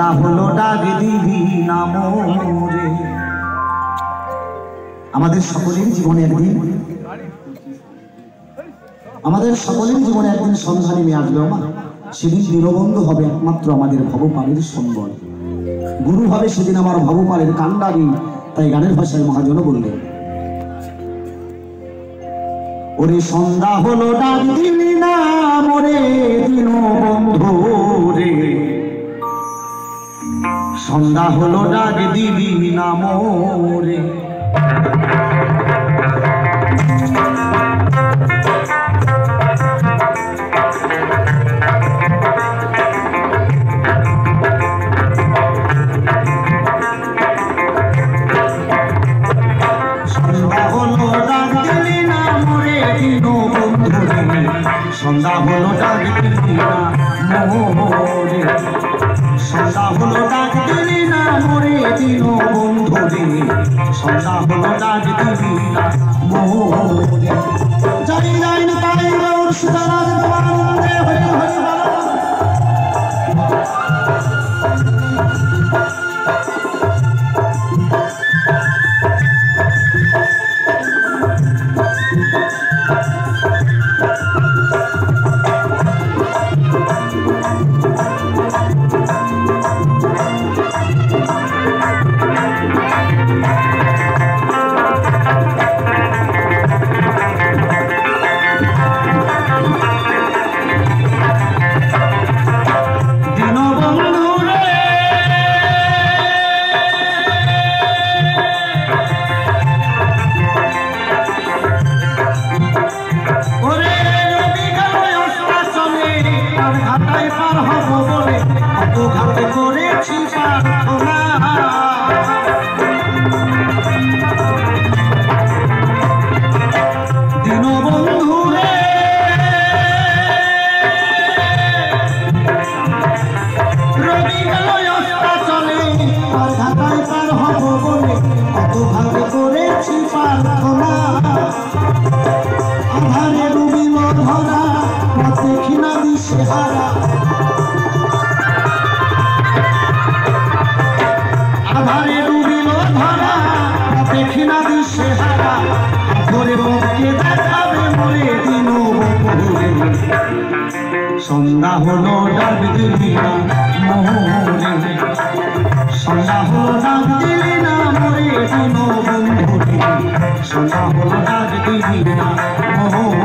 সন্ধ্যা হলো ডাক দিবি না মোরে। আমাদের সকলের জীবনে একদিন সন্ধ্যা নেমে আসবে মা। সেদিন দীনবন্ধু হবে একমাত্র আমাদের ভবপালের সম্বল, গুরু হবে সেদিন আমার ভবপালের কান্ডারি। তাই গানের ভাষায় মহাজন বললেন, ওরে সন্ধ্যা হলো ডাক দিবি না মোরে দীনবন্ধু রে, সন্ধ্যা হলো ডাক দিবি না মোরে। সন্ধ্যা হলো ডাক দিবি না মোরে, সন্ধ্যা হলো ডাক দিবি না মোরে দীনবন্ধু রে, সন্ধ্যা হলো ডাক দিবি না মোরে। জানি যাই না তাই ওর সুদারাজ আনন্দে হরি হরি বল। সন্ধ্যা হলো ডাক দিবি না মোরে, সন্ধ্যা হলো ডাক দিবি না মোরে দীনবন্ধু রে, সন্ধ্যা হলো ডাক দিবি না মোরে।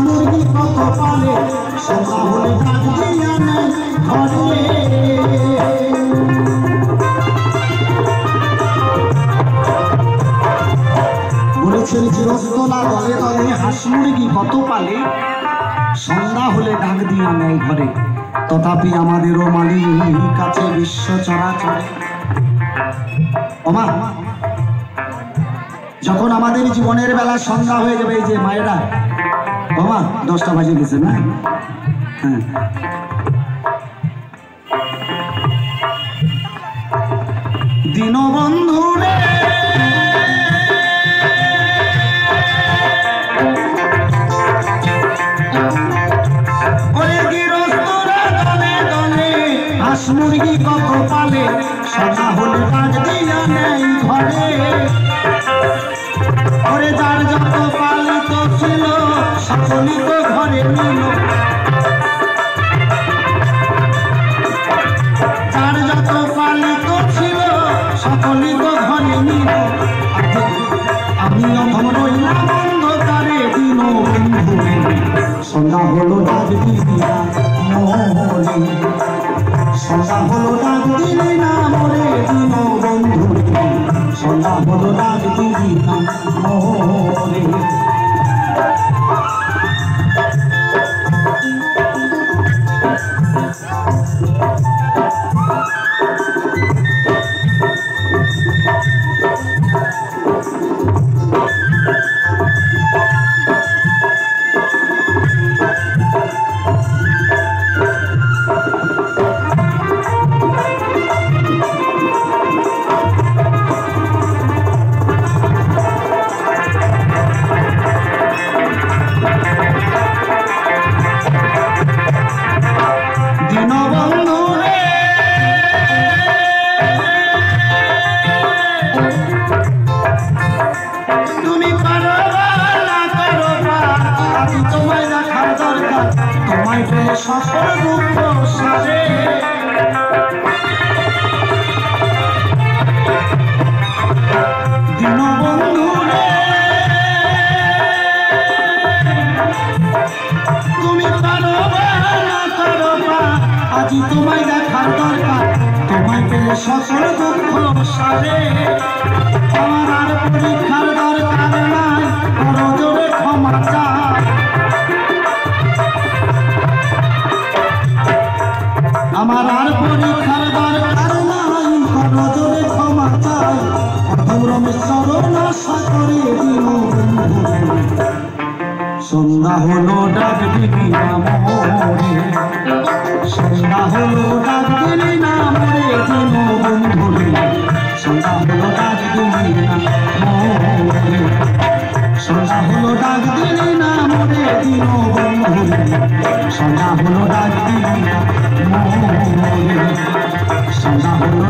মুরগি কত পালে সন্ধ্যা হলে ডাক দিয়া নেই ঘরে। বলেছেন চিরস্তলা দলে দলে হাঁস মুরগি কত পালে সন্ধ্যা হলে ডাক দিয়া নেই ঘরে। তথাপি আমাদেরও মালিক কাছে বিশ্ব চরাচরে। ওমা যখন আমাদের জীবনের বেলা সন্ধ্যা হয়ে যাবে, এই যে মায়েরা বাবা 10টা বাজে গেছে না, হ্যাঁ দীনবন্ধু রে ওরে গৃহস্থরা দলে দলে হাঁস মুরগি কত পালে সন্ধ্যা হলে ডাক দিয়া নেই ঘরে। ওরে যার যত পালিত ছিল সকলই তো ঘরে নিল, যার যত পালিত ছিল সকলই তো ঘরে নিল। আমি অধম রইলাম অন্ধকারে দীনবন্ধু রে, সন্ধ্যা হলো ডাক দিবি না মোরে, সন্ধ্যা হলো ডাক দিবি না মোরে দীনবন্ধু রে, সন্ধ্যা হলো ডাক দিবি না মোরে। সকল দুঃখ সারে দীনবন্ধু রে তুমি পারো না করো আজি তোমায় দেখার দরকার তোমায় পেলে সকল দুঃখ সারে আমার আর পরীক্ষার দরকার নাই বড় জোরে ক্ষমা চাই আমার আর পরীক্ষার দরকার নাই বড় জোরে ক্ষমা চাই অধমরমেশ্বর আশা করে দিন সন্ধ্যা হলো ডাক দিবি না মোরে সন্ধ্যা হলো ডাক দিবি না মোরে দিন বন্ধুরে সন্ধ্যা হলো ডাক দিবি না মোরে সন্ধ্যা হলো ডাক দিবি না মোরে দিন বন্ধুরে সন্ধ্যা হলো ডাক দিবি না মোরে সন্ধ্যা হলো